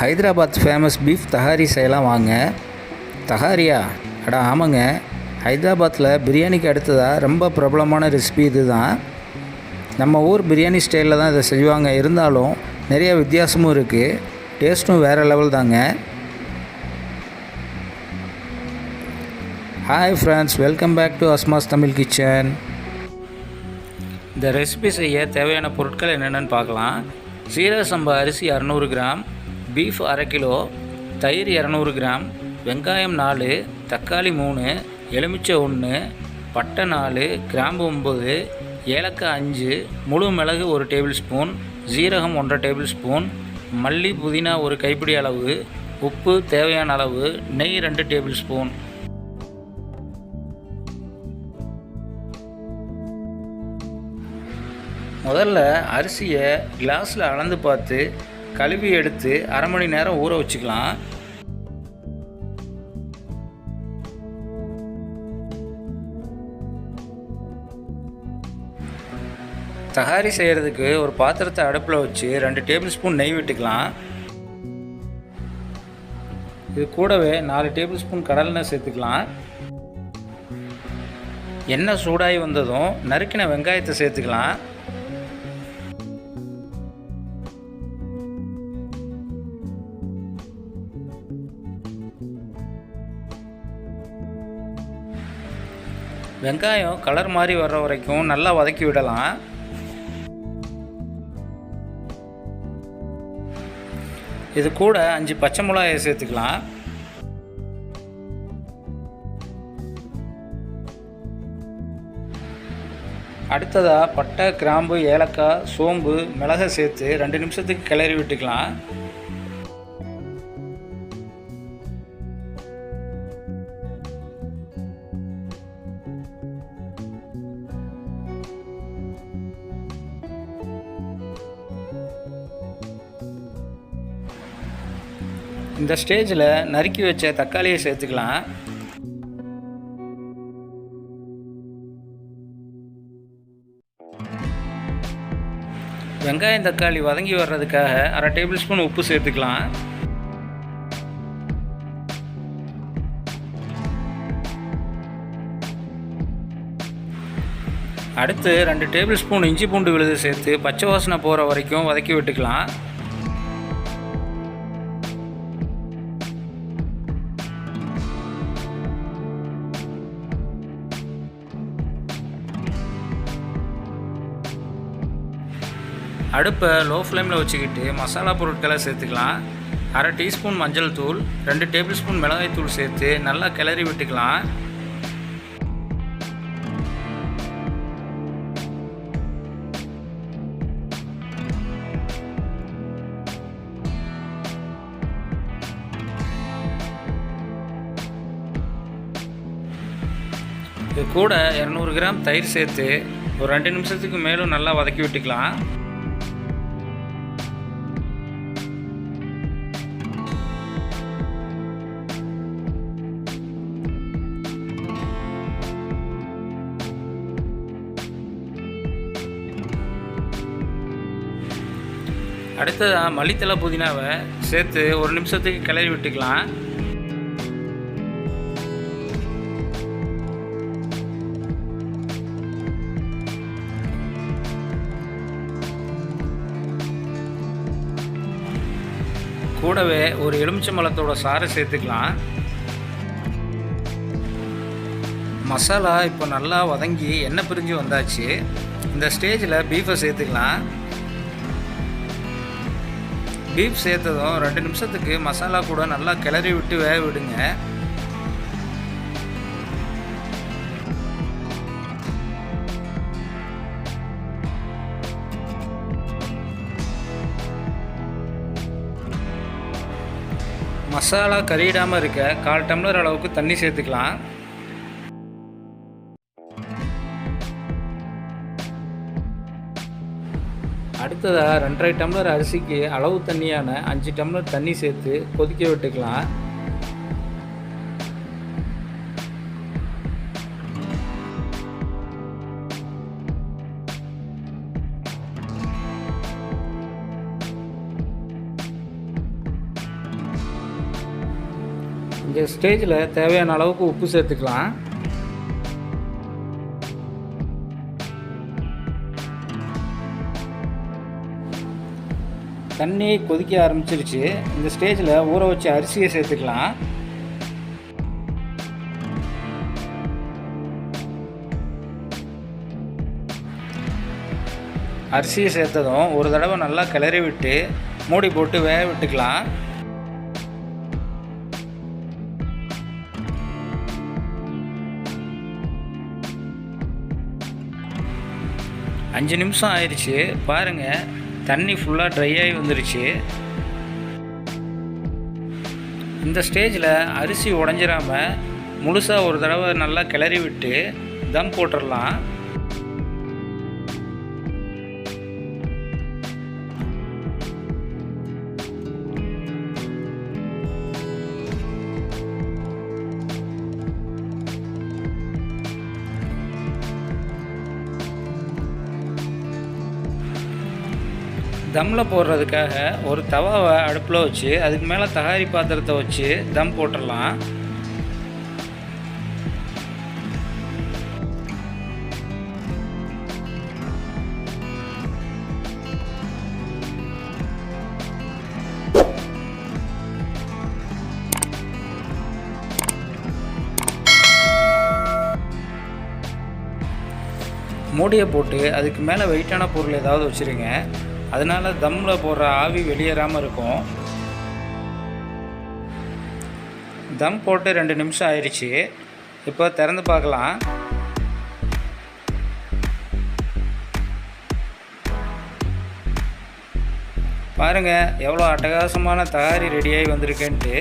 Hyderabad famous beef தஹாரி செய்யலாம் வாங்க. தஹாரியா? அடா ஆமாங்க, ஹைதராபாத்தில் பிரியாணிக்கு அடுத்ததாக ரொம்ப பிரபலமான ரெசிபி இது தான். நம்ம ஊர் பிரியாணி ஸ்டைலில் தான் இதை செய்வாங்க, இருந்தாலும் நிறைய வித்தியாசமும் இருக்குது. டேஸ்ட்டும் வேறு லெவல் தாங்க. Hi friends, welcome back to Asma's Tamil kitchen. இந்த ரெசிபி செய்ய தேவையான பொருட்கள் என்னென்னு பார்க்கலாம். சீரக சம்பா அரிசி 600 கிராம், பீஃப் 1/2 கிலோ, தயிர் 200 கிராம், வெங்காயம் 4, தக்காளி 3, எலுமிச்சை 1, பட்டை 4, கிராம்பு 9, ஏலக்காய் 5, முழு மிளகு 1 டேபிள் ஸ்பூன், ஜீரகம் 1/2 டேபிள் ஸ்பூன், மல்லி புதினா 1 கைப்பிடி அளவு, உப்பு தேவையான அளவு, நெய் 2 டேபிள் ஸ்பூன். முதல்ல அரிசியை கிளாஸில் அளந்து பார்த்து கழுவி எடுத்து 1/2 மணி நேரம் ஊற வச்சுக்கலாம். தஹாரி செய்கிறதுக்கு ஒரு பாத்திரத்தை அடுப்பில் வச்சு 2 டேபிள் ஸ்பூன் நெய் விட்டுக்கலாம். இது கூடவே 4 டேபிள் ஸ்பூன் கடலெண்ணெய் சேர்த்துக்கலாம். எண்ணெய் சூடாகி வந்ததும் நறுக்கின வெங்காயத்தை சேர்த்துக்கலாம். வெங்காயம் கலர் மாதிரி வர்ற வரைக்கும் நல்லா வதக்கி விடலாம். இது கூட 5 பச்சை மிளகாயை சேர்த்துக்கலாம். அடுத்ததாக பட்டை, கிராம்பு, ஏலக்காய், சோம்பு, மிளகை சேர்த்து 2 நிமிஷத்துக்கு கிளறி விட்டுக்கலாம். இந்த ஸ்டேஜில் நறுக்கி வச்ச தக்காளியை சேர்த்துக்கலாம். வெங்காயம் தக்காளி வதங்கி வர்றதுக்காக 1/2 டேபிள் ஸ்பூன் உப்பு சேர்த்துக்கலாம். அடுத்து 2 டேபிள் ஸ்பூன் இஞ்சி பூண்டு விழுது சேர்த்து பச்சை வாசனை போகிற வரைக்கும் வதக்கி விட்டுக்கலாம். அடுப்பை லோ ஃப்ளேமில் வச்சுக்கிட்டு மசாலா பொருட்களை சேர்த்துக்கலாம். 1/2 டீஸ்பூன் மஞ்சள் தூள், 2 டேபிள் ஸ்பூன் மிளகாய் தூள் சேர்த்து நல்லா கிளறி விட்டுக்கலாம். இது கூட 200 கிராம் தயிர் சேர்த்து ஒரு 2 நிமிஷத்துக்கு மேலும் நல்லா வதக்கி விட்டுக்கலாம். அடுத்ததாக மல்லித்தலை புதினாவை சேர்த்து 1 நிமிஷத்துக்கு கிளறி விட்டுக்கலாம். கூடவே ஒரு எலுமிச்சம்பழத்தோட சாறை சேர்த்துக்கலாம். மசாலா இப்போ நல்லா வதங்கி எண்ணெய் பிரிஞ்சு வந்தாச்சு. இந்த ஸ்டேஜில் பீஃபை சேர்த்துக்கலாம். பீஃப் சேர்த்ததும் 2 நிமிஷத்துக்கு மசாலா கூட நல்லா கிளறி விட்டு வேக விடுங்க. மசாலா கறியிடாமல் இருக்க 1/4 டம்ளர் அளவுக்கு தண்ணி சேர்த்துக்கலாம். அடுத்ததாக 2.5 டம்ளர் அரிசிக்கு அளவு தண்ணியான 5 டம்ளர் தண்ணி சேர்த்து கொதிக்க விட்டுக்கலாம். இந்த ஸ்டேஜில் தேவையான அளவுக்கு உப்பு சேர்த்துக்கலாம். தண்ணி கொதிக்க ஆரம்பிச்சிருச்சு. இந்த ஸ்டேஜில் ஊற வச்ச அரிசியை சேர்த்துக்கலாம். அரிசியை சேர்த்ததும் ஒரு தடவை நல்லா கிளறி விட்டு மூடி போட்டு வேக விட்டுக்கலாம். அஞ்சு நிமிஷம் ஆயிடுச்சு. பாருங்கள், தண்ணி ஃபுல்லாக ட்ரை ஆகி வந்துருச்சு. இந்த ஸ்டேஜில் அரிசி உடஞ்சிராமல் முழுசாக ஒரு தடவை நல்லா கிளறி விட்டு தம் போட்டுடலாம். தம்மில் போடுறதுக்காக ஒரு தவாவை அடுப்பில் வச்சு அதுக்கு மேலே தகாரி பாத்திரத்தை வச்சு தம் போட்டுடலாம். மூடியை போட்டு அதுக்கு மேலே வெயிட்டான பொருள் ஏதாவது வச்சுருங்க. அதனால் தம்மில் போடுற ஆவி வெளியேறாமல் இருக்கும். தம் போட்டு 2 நிமிஷம் ஆயிடுச்சு. இப்போ திறந்து பார்க்கலாம். பாருங்கள், எவ்வளோ அட்டகாசமான தகாரி ரெடியாகி வந்திருக்கேன்ட்டு.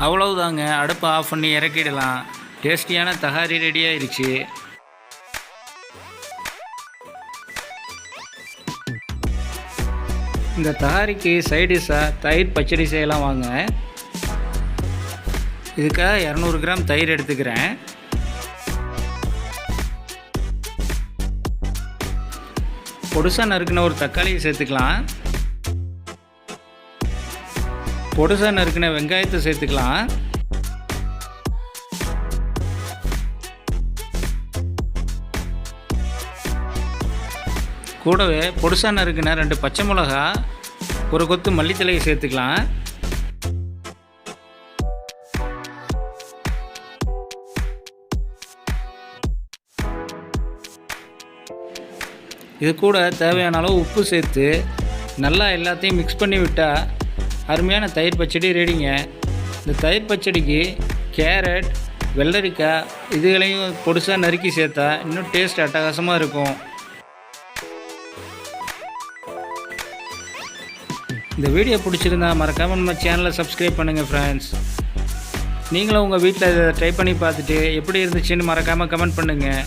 அவ்வளவுதாங்க, அடுப்பை ஆஃப் பண்ணி இறக்கிடலாம். டேஸ்டியான தகாரி ரெடி ஆயிடுச்சு. இந்த தகாரிக்கு சைடிஷாக தயிர் பச்சடி செய்யலாம் வாங்க. இதுக்காக 200 கிராம் தயிர் எடுத்துக்கிறேன். பொடுசாக நறுக்கின ஒரு தக்காளியை சேர்த்துக்கலாம். பொடுசாக நறுக்கின வெங்காயத்தை சேர்த்துக்கலாம். கூடவே பொடுசாக நறுக்கின 2 பச்சை மிளகா, ஒரு கொத்து மல்லித்தலையை சேர்த்துக்கலாம். இது கூட தேவையான அளவு உப்பு சேர்த்து நல்லா எல்லாத்தையும் மிக்ஸ் பண்ணி விட்டால் அருமையான தயிர் பச்சடி ரெடிங்க. இந்த தயிர் பச்சடிக்கு கேரட், வெள்ளரிக்காய் இதுகளையும் பொடுசாக நறுக்கி சேர்த்தா இன்னும் டேஸ்ட் அட்டகாசமாக இருக்கும். இந்த வீடியோ பிடிச்சிருந்தா மறக்காமல் நம்ம சேனலை சப்ஸ்கிரைப் பண்ணுங்கள் ஃப்ரெண்ட்ஸ். நீங்களும் உங்கள் வீட்டில் இதை ட்ரை பண்ணி பார்த்துட்டு எப்படி இருந்துச்சுன்னு மறக்காமல் கமெண்ட் பண்ணுங்கள்.